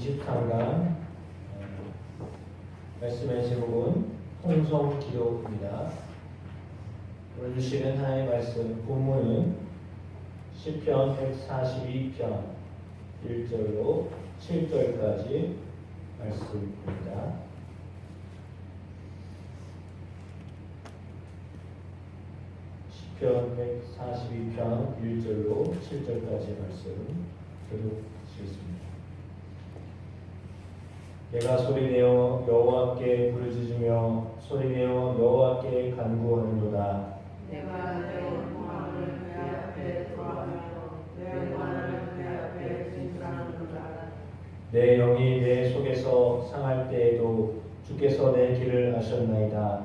23강 말씀의 제목은 홍성기도입니다. 오늘 주시는 하나님의 말씀 본문은 시편 142편 1절로 7절까지 말씀입니다. 시편 142편 1절로 7절까지 말씀 교독하시겠습니다. 내가 소리내어 여호와께 부르짖으며 소리내어 여호와께 간구하는도다. 내가 내 원망을 그의 앞에 토하며 내 원한을 그의 앞에 진술하는도다. 내 영이 내 속에서 상할 때에도 주께서 내 길을 아셨나이다.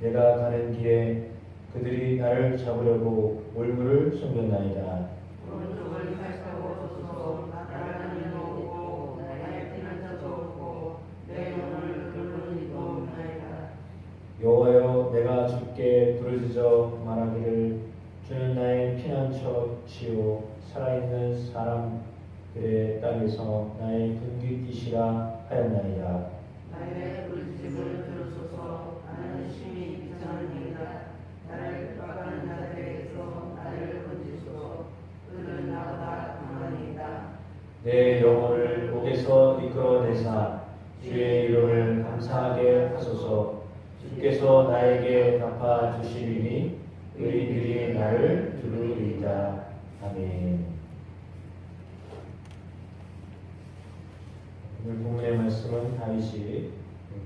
내가 가는 길에 그들이 나를 잡으려고 올무를 숨겼나이다. 오른쪽을 살펴고 서서 나를 인도하고 나의 피난처도 없고 내 영을 그르는 이도 없나이다. 여호와여, 내가 주께 부르짖어 말하기를 주는 나의 피난처시요 살아있는 사람들의 땅에서 나의 분깃이시라 하였나이다. 나의 부르짖음을 들으소서. 나는 심히 비천합니다. 나를 핍박하는 자들에게서 나를 건지소서. 그들은 나보다 강하니이다. 내 영혼을 옥에서 이끌어내사 주의 이름을 감사하게 하소서. 주께서 나에게 갚아주시리니 의인들이 나를 두루리이다. 아멘. 오늘 본문의 말씀은 다윗이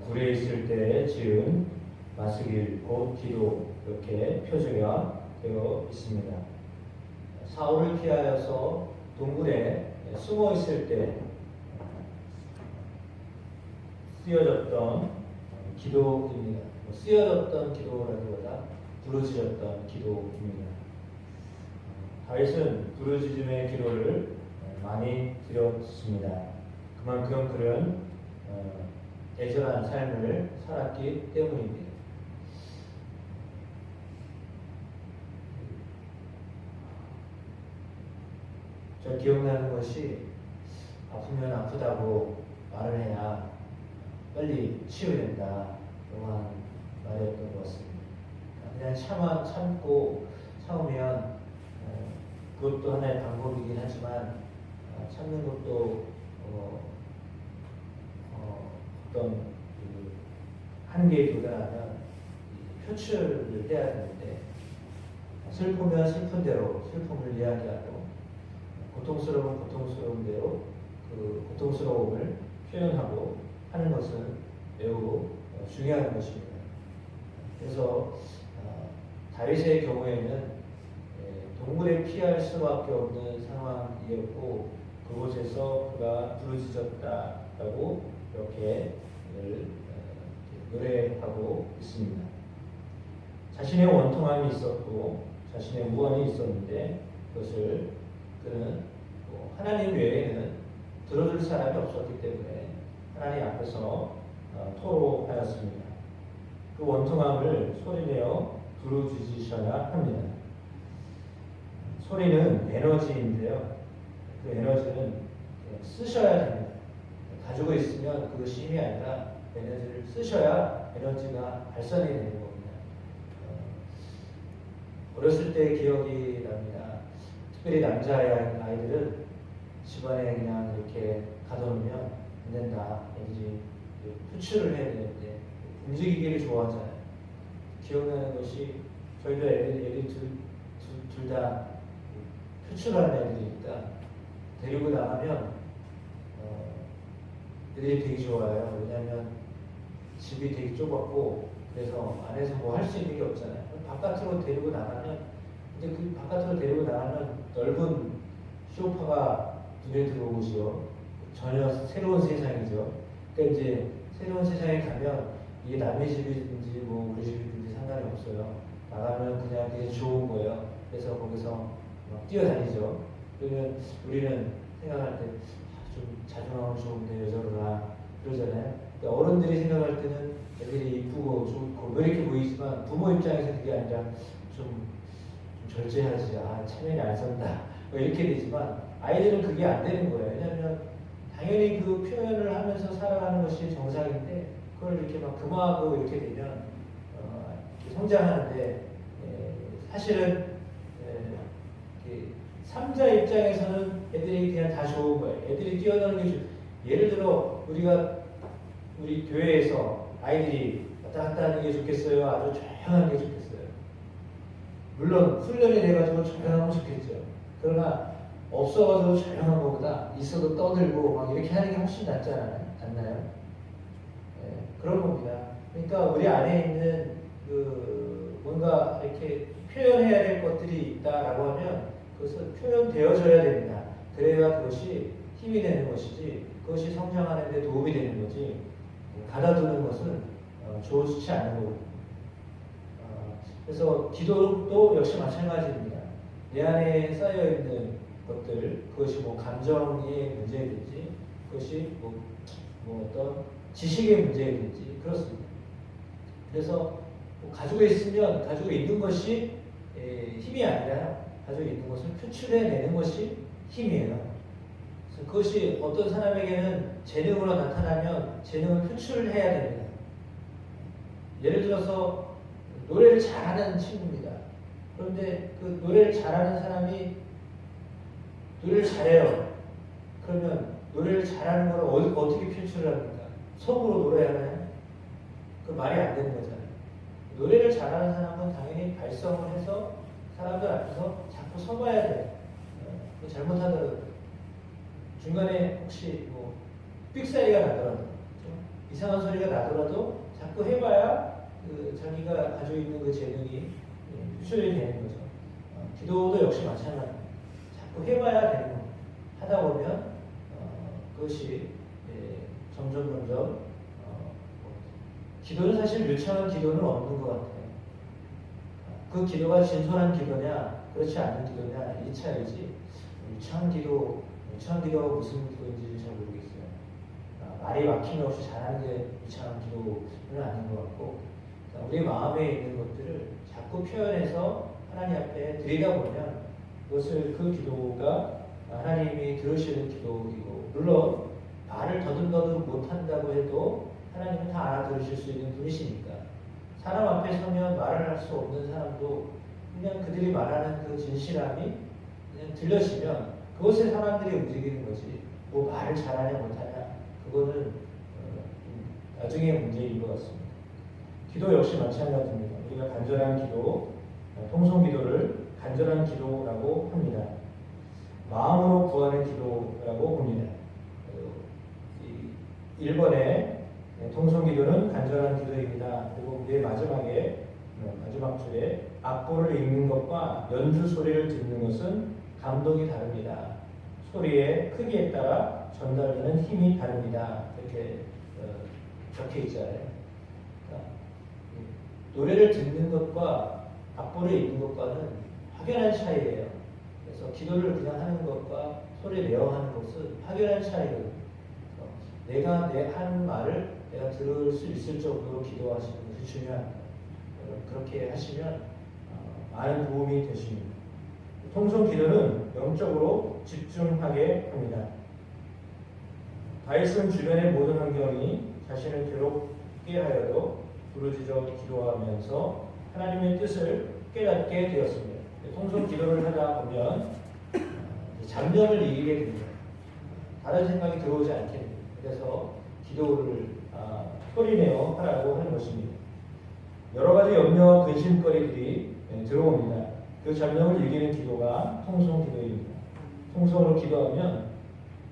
굴에 있을 때 지은 마스길 곧 기도 이렇게 표제가 되어 있습니다. 사울을 피하여서 동굴에 숨어 있을 때 쓰여졌던 기도입니다. 쓰여졌던 기도라기보다 부르짖었던 기도입니다. 다윗은 부르짖음의 기도를 많이 드렸습니다. 그만큼 그는 애절한 삶을 살았기 때문입니다. 저 기억나는 것이 아프면 아프다고 말을 해야 빨리 치유된다. 이러한 말이었던 것 같습니다. 그냥 참고 참으면 그것도 하나의 방법이긴 하지만 참는 것도 어떤 그 한계에 도달하면 표출을 해야 되는데 슬프면 슬픈 대로 슬픔을 이야기하고 고통스러운 고통스러운 대로 그 고통스러움을 표현하고 하는 것은 매우 중요한 것입니다. 그래서 다윗의 경우에는 동굴에 피할 수밖에 없는 상황이었고 그곳에서 그가 부르짖었다라고 이렇게 노래하고 있습니다. 자신의 원통함이 있었고 자신의 무언이 있었는데 그것을 그는 하나님 외에는 들어줄 사람이 없었기 때문에 하나님 앞에서 토로하였습니다. 그 원통함을 소리내어 부르짖으셔야 합니다. 소리는 에너지인데요. 그 에너지는 쓰셔야 됩니다. 가지고 있으면 그것이 힘이 아니라 에너지를 쓰셔야 에너지가 발산이 되는 겁니다. 어렸을 때 기억이 납니다. 특별히 남자아이들은 집안에 그냥 이렇게 가둬놓으면 안 된다. 애들이 표출을 해야 되는데 움직이기를 좋아하잖아요. 기억나는 것이 저희도 애들이 둘 다 표출하는 애들이니까 데리고 나가면 애들이 되게 좋아요. 왜냐하면 집이 되게 좁았고 그래서 안에서 뭐 할 수 있는 게 없잖아요. 바깥으로 데리고 나가면 이제 그 바깥으로 데리고 나가면 넓은 소파가 눈에 들어오죠. 전혀 새로운 세상이죠. 그러니까 이제 새로운 세상에 가면 이게 남의 집이든지 뭐 우리 집이든지 상관이 없어요. 나가면 그냥 되게 좋은 거예요. 그래서 거기서 막 뛰어다니죠. 그러면 우리는 생각할 때 좀 자존감은 좋은데 왜 저러나 그러잖아요. 그러니까 어른들이 생각할 때는 애들이 이쁘고 좋고 왜 이렇게 보이지만 부모 입장에서 그게 아니라 좀 절제하지. 체면이 안 선다. 뭐 이렇게 되지만 아이들은 그게 안 되는 거예요. 왜냐하면 당연히 그 표현을 하면서 살아가는 것이 정상인데 그걸 이렇게 막 금화하고 이렇게 되면 이렇게 성장하는데 사실은 삼자 입장에서는 애들이 그냥 다 좋은 거예요. 애들이 뛰어노는 게 예를 들어 우리 교회에서 아이들이 왔다 갔다 하는 게 좋겠어요? 아주 조용한 게 좋겠어요? 물론 훈련이 돼가지고 조용하면 좋겠죠. 그러나 없어가지고 조용한 것보다 있어도 떠들고 막 이렇게 하는 게 훨씬 낫지 않나요? 그런 겁니다. 그러니까 우리 안에 있는 뭔가 이렇게 표현해야 될 것들이 있다라고 하면 그것은 표현되어져야 됩니다. 그래야 그것이 힘이 되는 것이지 그것이 성장하는 데 도움이 되는 거지 가다두는 것은 좋지 않은 거고 그래서 기도도 역시 마찬가지입니다. 내 안에 쌓여있는 것들 그것이 뭐 감정의 문제든지 그것이 뭐 어떤 지식의 문제든지 그렇습니다. 그래서 가지고 있으면 가지고 있는 것이 힘이 아니라 가지고 있는 것을 표출해내는 것이 힘이에요. 그래서 그것이 어떤 사람에게는 재능으로 나타나면 재능을 표출해야 됩니다. 예를 들어서 노래를 잘하는 친구입니다. 그런데 그 노래를 잘하는 사람이 노래를 잘해요. 그러면 노래를 잘하는 걸 어떻게 표출을 합니까? 속으로 노래하나요? 그 말이 안 되는 거잖아요. 노래를 잘하는 사람은 당연히 발성을 해서 사람들 앞에서 자꾸 서봐야 돼요. 잘못하더라도 중간에 혹시 뭐 삑사리가 나더라도 좀 이상한 소리가 나더라도 자꾸 해봐야 자기가 가지고 있는 그 재능이 표출이 되는 거죠. 기도도 역시 마찬가지입니다. 자꾸 해봐야 되는 겁니다. 하다 보면 그것이 점점 기도는 사실 유창한 기도는 없는 것 같아요. 그 기도가 진솔한 기도냐 그렇지 않은 기도냐 이 차이지 유창한 기도가 무슨 기도인지 잘 모르겠어요. 말이 막힘없이 잘하는 게 유창한 기도는 아닌 것 같고 우리 마음에 있는 것들을 자꾸 표현해서 하나님 앞에 드리다 보면 그것을 그 기도가 하나님이 들으시는 기도이고 물론 말을 더듬더듬 못한다고 해도 하나님은 다 알아들으실 수 있는 분이시니까 사람 앞에 서면 말을 할 수 없는 사람도 그냥 그들이 말하는 그 진실함이 그냥 들려지면 그것에 사람들이 움직이는 거지 뭐 말을 잘하냐 못하냐 그거는 나중에 문제인 것 같습니다. 기도 역시 마찬가지입니다. 우리가 간절한 기도, 통성 기도를 간절한 기도라고 합니다. 마음으로 구하는 기도라고 봅니다. 1번에 통성 기도는 간절한 기도입니다. 그리고 맨 마지막에 마지막 줄에 악보를 읽는 것과 연주 소리를 듣는 것은 감동이 다릅니다. 소리의 크기에 따라 전달되는 힘이 다릅니다. 이렇게 적혀 있잖아요. 그러니까 노래를 듣는 것과 악보를 읽는 것과는 확연한 차이예요. 그래서 기도를 그냥 하는 것과 소리 내어 하는 것은 확연한 차이거든요. 내가 하는 말을 내가 들을 수 있을 정도로 기도하시는 것이 중요합니다. 그렇게 하시면 많은 도움이 되십니다. 통성 기도는 영적으로 집중하게 합니다. 다윗은 주변의 모든 환경이 자신을 괴롭게 하여도 부르짖어 기도하면서 하나님의 뜻을 깨닫게 되었습니다. 통성 기도를 하다 보면 잡념을 이기게 됩니다. 다른 생각이 들어오지 않게 됩니다. 그래서 기도를 소리내어 하라고 하는 것입니다. 여러 가지 염려와 근심거리들이 들어옵니다. 그 잡념을 이기는 기도가 통성 기도입니다. 통성으로 기도하면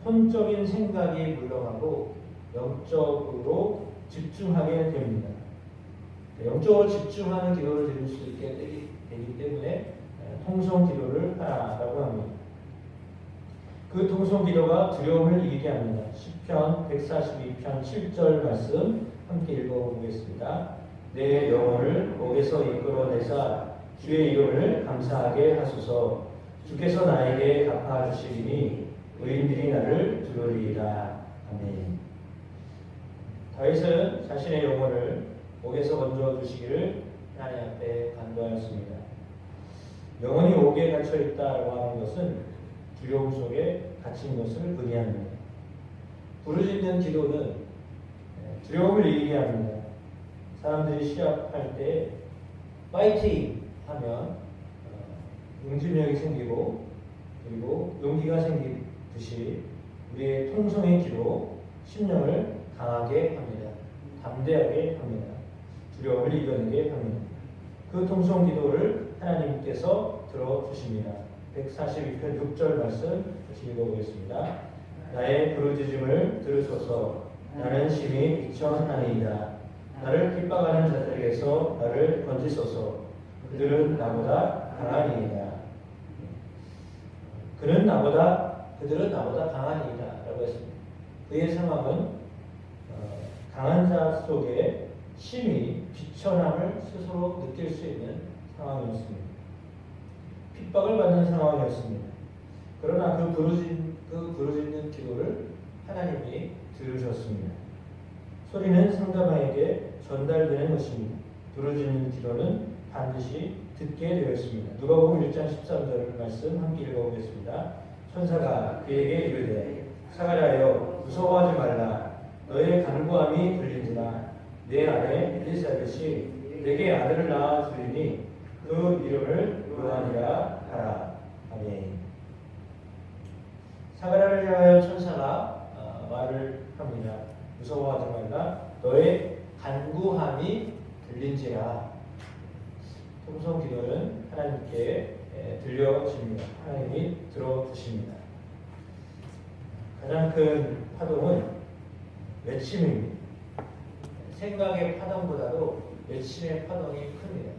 혼적인 생각이 물러가고 영적으로 집중하게 됩니다. 영적으로 집중하는 기도를 드릴 수 있게 되기 때문에 통성 기도를 하라고 합니다. 그 통성 기도가 두려움을 이기게 합니다. 시편 142편 7절 말씀 함께 읽어보겠습니다. 내 영혼을 목에서 이끌어내사 주의 이름을 감사하게 하소서. 주께서 나에게 갚아주시리니 의인들이 나를 두려리이다. 아멘. 다윗은 자신의 영혼을 목에서 건져주시기를 하나님 앞에 간구하였습니다. 영혼이 옥에 갇혀있다고 하는 것은 두려움 속에 갇힌 것을 의미합니다. 부르짖는 기도는 두려움을 이기게 합니다. 사람들이 시합할 때 파이팅 하면 응집력이 생기고 그리고 용기가 생기듯이 우리의 통성의 기도, 심령을 강하게 합니다. 담대하게 합니다. 두려움을 이겨내게 합니다. 그 통성 기도를 하나님께서 들어주십니다. 142편 6절 말씀 다시 읽어보겠습니다. 나의 부르짖음을 들으소서. 나는 심히 비천하니이다. 나를 핍박하는 자들에게서 나를 건지소서. 그들은 나보다 강하니이다. 그들은 나보다 강하니이다 라고 했습니다. 그의 상황은 강한 자 속에 심히 비천함을 스스로 느낄 수 있는 상황이었습니다. 핍박을 받는 상황이었습니다. 그러나 그 부르짖는 기도를 하나님이 들으셨습니다. 소리는 상대방에게 전달되는 것입니다. 부르짖는 기도는 반드시 듣게 되었습니다. 누가복음 1장 13절 말씀 함께 읽어보겠습니다. 천사가 그에게 이르되 사가랴여 무서워하지 말라. 너의 간구함이 들린지라. 내 아내 엘리사벳이 내게 아들을 낳아 주리니 그 이름을 요한이라 하라. 아멘. 사가랴를 향하여 천사가 말을 합니다. 무서워하지 말라. 너의 간구함이 들린지라. 통성 기도는 하나님께 들려집니다. 하나님이 들어주십니다. 가장 큰 파동은 외침입니다. 생각의 파동보다도 외침의 파동이 큽니다.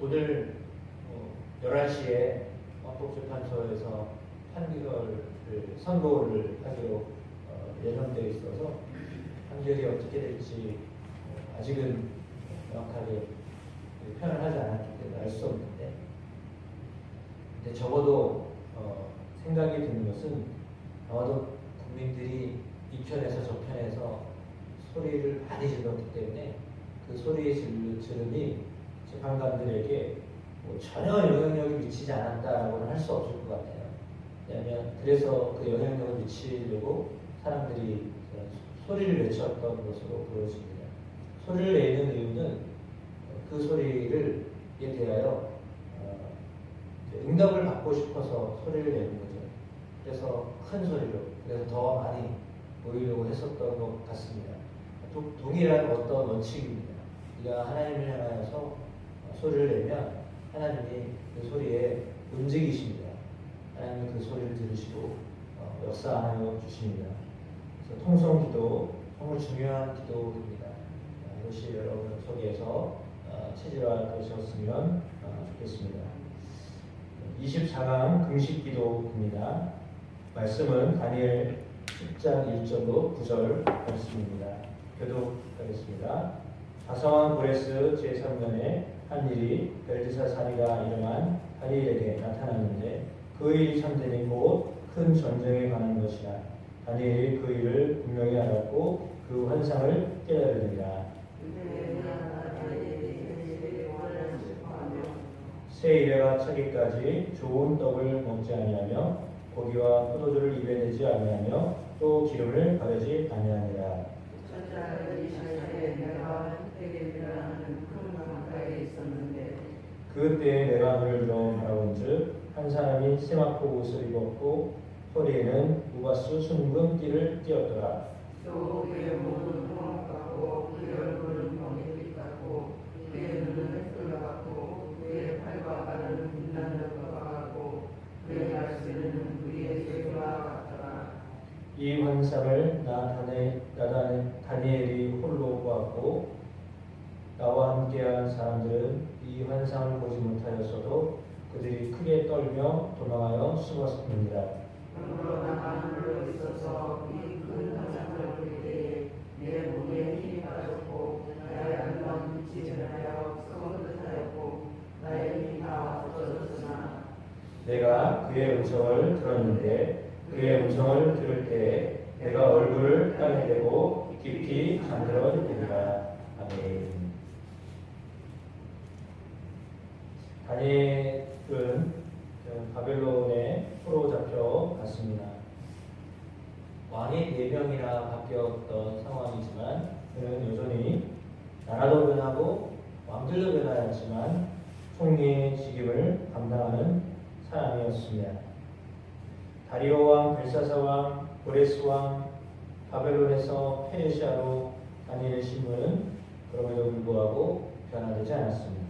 오늘 11시에 헌법재판소에서 판결을 선고를 하기로 예정되어 있어서 판결이 어떻게 될지 아직은 정확하게 표현을 하지 않았기 때문에 알 수 없는데, 근데 적어도 생각이 드는 것은 아마도 국민들이 이 편에서 저 편에서 소리를 많이 질렀기 때문에 그 소리의 지름이 재판관들에게 전혀 영향력이 미치지 않았다라고는 할 수 없을 것 같아요. 왜냐하면 그래서 그 영향력을 미치려고 사람들이 소리를 외쳤던 것으로 보여집니다. 소리를 내는 이유는 그 소리를 대하여 응답을 받고 싶어서 소리를 내는 거죠. 그래서 큰 소리로, 그래서 더 많이 보이려고 했었던 것 같습니다. 동일한 어떤 원칙입니다. 우리가 하나님을 향하여서 소리를 내면 하나님이 그 소리에 움직이십니다. 하나님이 그 소리를 들으시고 역사하여 주십니다. 그래서 통성기도 정말 중요한 기도입니다. 이것이 여러분 속에서 체질화되셨으면 좋겠습니다. 24강 금식기도입니다. 말씀은 다니엘 10장 1절로 9절 말씀입니다. 교독하겠습니다. 바사왕 고레스 제3년에 한 일이 벨드사사리가 이름한 다니엘에게 나타났는데 그 일이 참되니 곧 큰 전쟁에 관한 것이라. 다니엘이 그 일을 분명히 알았고 그 환상을 깨달으리라. 새 이래가 차기까지 좋은 떡을 먹지 아니하며 고기와 포도주를 입에 내지 아니하며 또 기름을 바르지 아니하니라. 그때에 내가 그를 들어 바라본즉 한 사람이 세마포 옷을 입었고 허리에는 우바스 순금 띠를 띠었더라. 또 그의 몸은 홍학 같고 그의 얼굴은 번개빛 같고 그의 눈은 햇불 같고 그의 팔과 발은 빛나는 것과 같고 그의 말씀은 우리의 쇠와 같더라. 이 환상을 다니엘이 홀로 보았고 나와 함께한 사람들은 이 환상을 보지 못하였어도 그들이 크게 떨며 도망하여 숨었습니다. 그러나 하늘로 있어서 이 큰 환상을 볼 때에 내 몸에 힘이 빠졌고 나의 아름다운 빛이 변하여 성긋하였고 나의 힘이 다 없어졌으나 내가 그의 음성을 들었는데 그의 음성을 들을 때 내가 얼굴을 땅에 대고 깊이 잠들어지리라. 아멘. 다니엘은 바벨론에 포로 잡혀 갔습니다. 왕이 4명이나 바뀌었던 상황이지만 그는 여전히 나라도 변하고 왕들도 변하였지만 총리의 직임을 감당하는 사람이었습니다. 다리오 왕, 벨사사 왕, 고레스 왕, 바벨론에서 페르시아로 다니엘 신부는 그럼에도 불구하고 변화되지 않았습니다.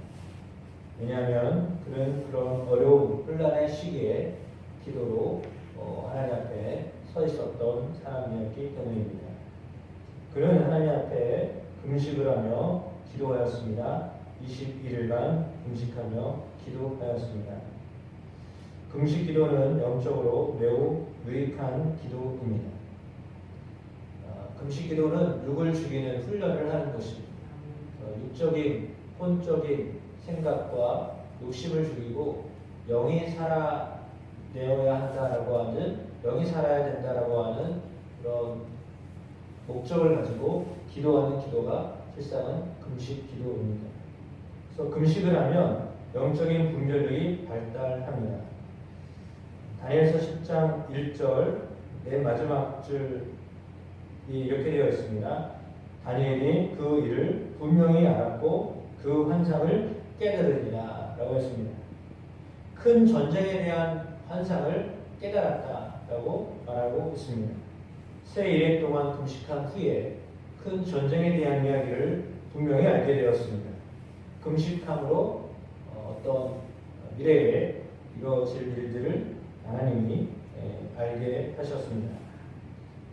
왜냐하면 그는 그런 어려운 혼란의 시기에 기도로 하나님 앞에 서 있었던 사람이었기 때문입니다. 그는 하나님 앞에 금식을 하며 기도하였습니다. 21일간 금식하며 기도하였습니다. 금식 기도는 영적으로 매우 유익한 기도입니다. 금식 기도는 육을 죽이는 훈련을 하는 것입니다. 육적인, 혼적인 생각과 욕심을 죽이고 영이 살아내어야 한다라고 하는, 영이 살아야 된다라고 하는 그런 목적을 가지고 기도하는 기도가 실상은 금식 기도입니다. 그래서 금식을 하면 영적인 분별력이 발달합니다. 다니엘서 10장 1절 맨 마지막 줄이 이렇게 되어 있습니다. 다니엘이 그 일을 분명히 알았고 그 환상을 깨달으리라 라고 했습니다. 큰 전쟁에 대한 환상을 깨달았다라고 말하고 있습니다. 새 1회 동안 금식한 후에 큰 전쟁에 대한 이야기를 분명히 알게 되었습니다. 금식함으로 어떤 미래에 이루어질 일들을 하나님이 알게 하셨습니다.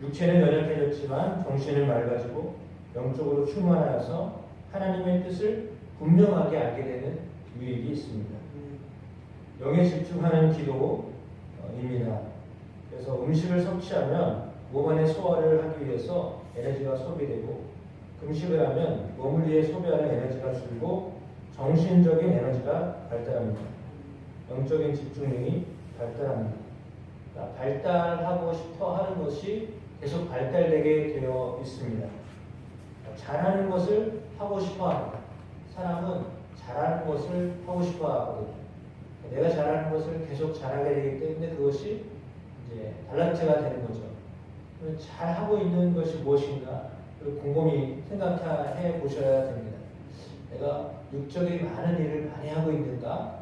육체는 연약해졌지만 정신은 맑아지고 영적으로 충만하여서 하나님의 뜻을 분명하게 알게 되는 유익이 있습니다. 영에 집중하는 기도입니다. 그래서 음식을 섭취하면 몸 안의 소화를 하기 위해서 에너지가 소비되고, 금식을 하면 몸을 위해 소비하는 에너지가 줄고 정신적인 에너지가 발달합니다. 영적인 집중력이 발달합니다. 그러니까 발달하고 싶어 하는 것이 계속 발달되게 되어 있습니다. 잘하는 것을 하고 싶어 합니다. 사람은 잘하는 것을 하고 싶어 하거든요. 내가 잘하는 것을 계속 잘하게 되기 때문에 그것이 이제 달란트가 되는 거죠. 잘하고 있는 것이 무엇인가 곰곰이 생각해 보셔야 됩니다. 내가 육적인 많은 일을 많이 하고 있는가?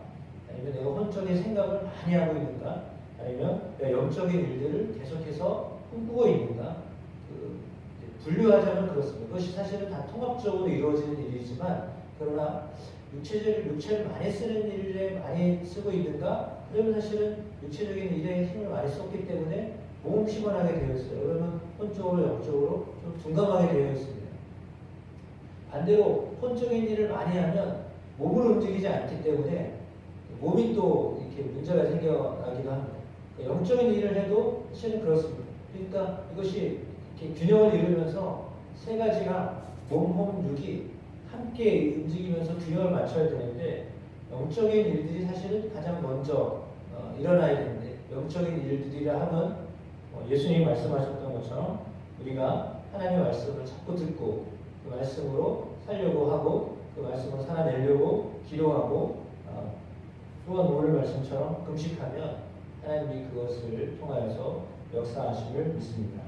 아니면 내가 혼적인 생각을 많이 하고 있는가? 아니면 내가 영적인 일들을 계속해서 꿈꾸고 있는가? 분류하자면 그렇습니다. 그것이 사실은 다 통합적으로 이루어지는 일이지만, 그러나 육체를 많이 쓰는 일에 많이 쓰고 있는가? 그러면 사실은 육체적인 일에 힘을 많이 썼기 때문에 몸은 피곤하게 되어 있어요. 그러면 혼적으로 영적으로 좀 둔감하게 되어 있습니다. 반대로 혼적인 일을 많이 하면 몸을 움직이지 않기 때문에 몸이 또 이렇게 문제가 생겨나기도 합니다. 영적인 일을 해도 사실은 그렇습니다. 그러니까 이것이 이렇게 균형을 이루면서 세 가지가 몸, 혼, 육이 함께 움직이면서 균형을 맞춰야 되는데, 영적인 일들이 사실은 가장 먼저 일어나야 되는데, 영적인 일들이라 하면 예수님이 말씀하셨던 것처럼 우리가 하나님의 말씀을 자꾸 듣고 그 말씀으로 살려고 하고 그 말씀으로 살아내려고 기도하고 또한 오늘 말씀처럼 금식하면 하나님이 그것을 통하여서 역사하심을 믿습니다.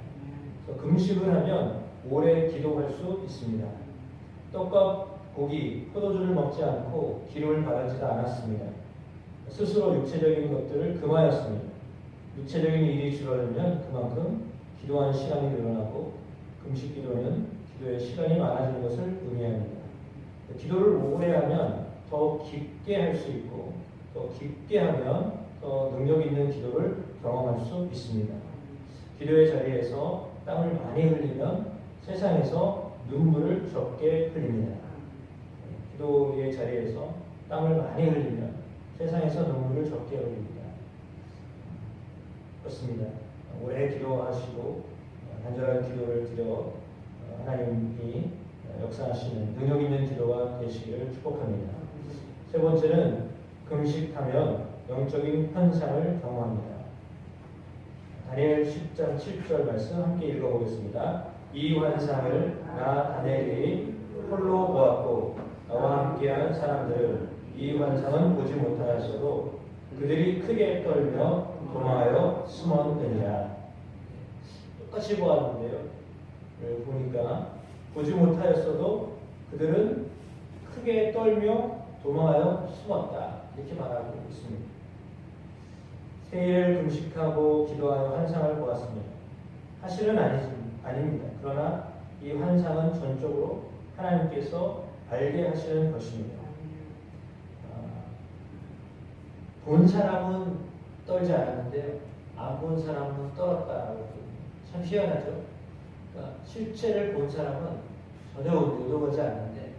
그래서 금식을 하면 오래 기도할 수 있습니다. 떡과 고기, 포도주를 먹지 않고 기름을 바르지도 않았습니다. 스스로 육체적인 것들을 금하였습니다. 육체적인 일이 줄어들면 그만큼 기도하는 시간이 늘어나고, 금식 기도는 기도의 시간이 많아지는 것을 의미합니다. 기도를 오래 하면 더 깊게 할 수 있고, 더 깊게 하면 더 능력 있는 기도를 경험할 수 있습니다. 기도의 자리에서 땀을 많이 흘리면 세상에서 눈물을 적게 흘립니다. 기도의 자리에서 땀을 많이 흘리면 세상에서 눈물을 적게 흘립니다. 그렇습니다. 오래 기도하시고 간절한 기도를 드려 하나님이 역사하시는 능력 있는 기도가 되시기를 축복합니다. 세 번째는 금식하면 영적인 현상을 경험합니다. 다니엘 10장 7절 말씀 함께 읽어보겠습니다. 이 환상을 나 다니엘이 홀로 보았고 나와 함께한 사람들은 이 환상은 보지 못하였어도 그들이 크게 떨며 도망하여 숨었느니라. 똑같이 보았는데요. 보니까 보지 못하였어도 그들은 크게 떨며 도망하여 숨었다. 이렇게 말하고 있습니다. 세일을 금식하고 기도하여 환상을 보았습니다. 사실은 아닙니다. 그러나 이 환상은 전적으로 하나님께서 알게 하시는 것입니다. 본 사람은 떨지 않았는데요. 안 본 사람은 떨었다라고. 참 희한하죠. 그러니까 실체를 본 사람은 전혀 의도하지 않는데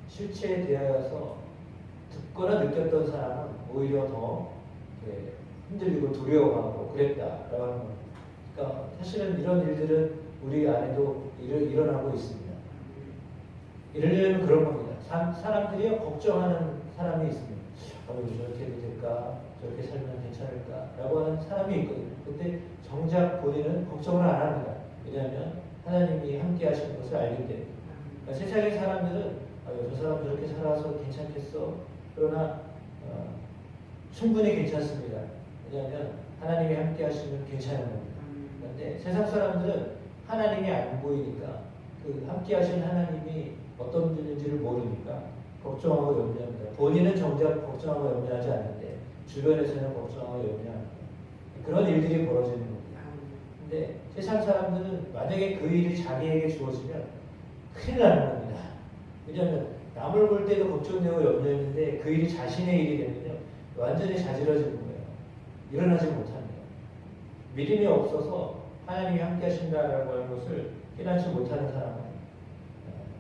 실체에 대하여서 듣거나 느꼈던 사람은 오히려 더 흔들리고 두려워하고 그랬다라고 하는 겁니다. 그러니까 사실은 이런 일들은 우리 안에도 일어나고 있습니다. 예를 들면 그런 겁니다. 사람들이 걱정하는 사람이 있습니다. 저렇게 해도 될까? 저렇게 살면 괜찮을까? 라고 하는 사람이 있거든요. 근데 정작 본인은 걱정을 안 합니다. 왜냐하면 하나님이 함께 하시는 것을 알기 때문에. 그러니까 세상의 사람들은 저 사람 저렇게 살아서 괜찮겠어? 그러나 충분히 괜찮습니다. 왜냐하면 하나님이 함께 하시면 괜찮은 겁니다. 그런데 세상 사람들은 하나님이 안 보이니까 그 함께 하신 하나님이 어떤 분인지를 모르니까 걱정하고 염려합니다. 본인은 정작 걱정하고 염려하지 않는데 주변에서는 걱정하고 염려합니다. 그런 일들이 벌어지는 겁니다. 근데 세상 사람들은 만약에 그 일이 자기에게 주어지면 큰일 나는 겁니다. 왜냐하면 남을 볼 때도 걱정되고 염려했는데 그 일이 자신의 일이 되면요 완전히 자지러지는 거예요. 일어나지 못합니다. 믿음이 없어서 하나님이 함께 하신다라고 하는 것을 깨닫지 못하는 사람은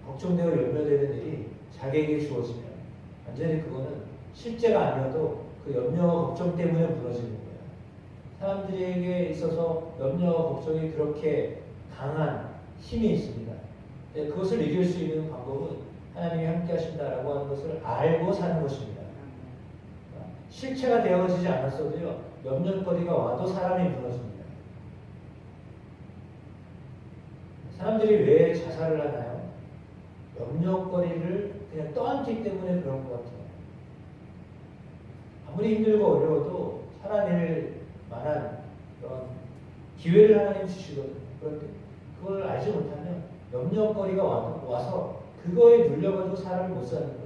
걱정되고 염려되는 일이 자기에게 주어지면 완전히 그거는 실제가 아니어도 그 염려와 걱정 때문에 무너지는 거예요. 사람들에게 있어서 염려와 걱정이 그렇게 강한 힘이 있습니다. 그것을 이길 수 있는 방법은 하나님이 함께 하신다라고 하는 것을 알고 사는 것입니다. 실체가 되어지지 않았어도요 염려거리가 와도 사람이 무너집니다. 사람들이 왜 자살을 하나요? 염려거리를 그냥 떠안기 때문에 그런 것 같아요. 아무리 힘들고 어려워도 살아낼 만한 그런 기회를 하나님 주시거든요. 그런데 그걸 알지 못하면 염려거리가 와서 그거에 눌려가지고 사람을 못 사는 거예요.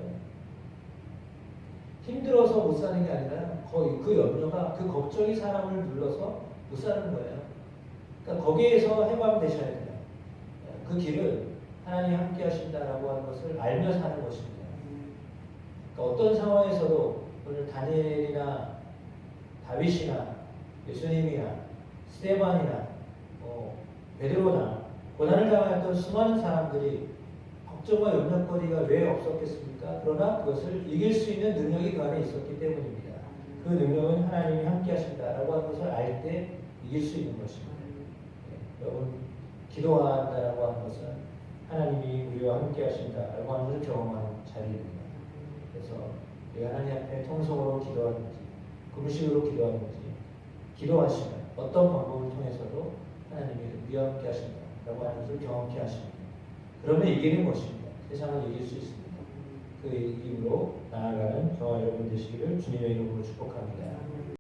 힘들어서 못 사는 게 아니라 거의 그 염려가, 그 걱정이 사람을 눌러서 못 사는 거예요. 그러니까 거기에서 해방되셔야 돼요. 그 길은 하나님이 함께 하신다라고 하는 것을 알며 사는 것입니다. 그러니까 어떤 상황에서도 오늘 다니엘이나 다윗이나 예수님이나 스데반이나 베드로나 고난을 당했던 수많은 사람들이 걱정과 염려거리가 왜 없었겠습니까? 그러나 그것을 이길 수 있는 능력이 그 안에 있었기 때문입니다. 그 능력은 하나님이 함께 하신다라고 하는 것을 알 때 이길 수 있는 것입니다. 여러분 기도한다라고 하는 것은 하나님이 우리와 함께 하신다라고 하는 것을 경험하는 자리입니다. 그래서 우리가 하나님 앞에 통성으로 기도하는지 금식으로 기도하는지 기도하시면 어떤 방법을 통해서도 하나님이 우리와 함께 하신다라고 하는 것을 경험케 하십니다. 그러면 이기는 것입니다. 세상을 이길 수 있습니다. 그 이름으로 나아가는 저와 여러분 되시기를 주님의 이름으로 축복합니다.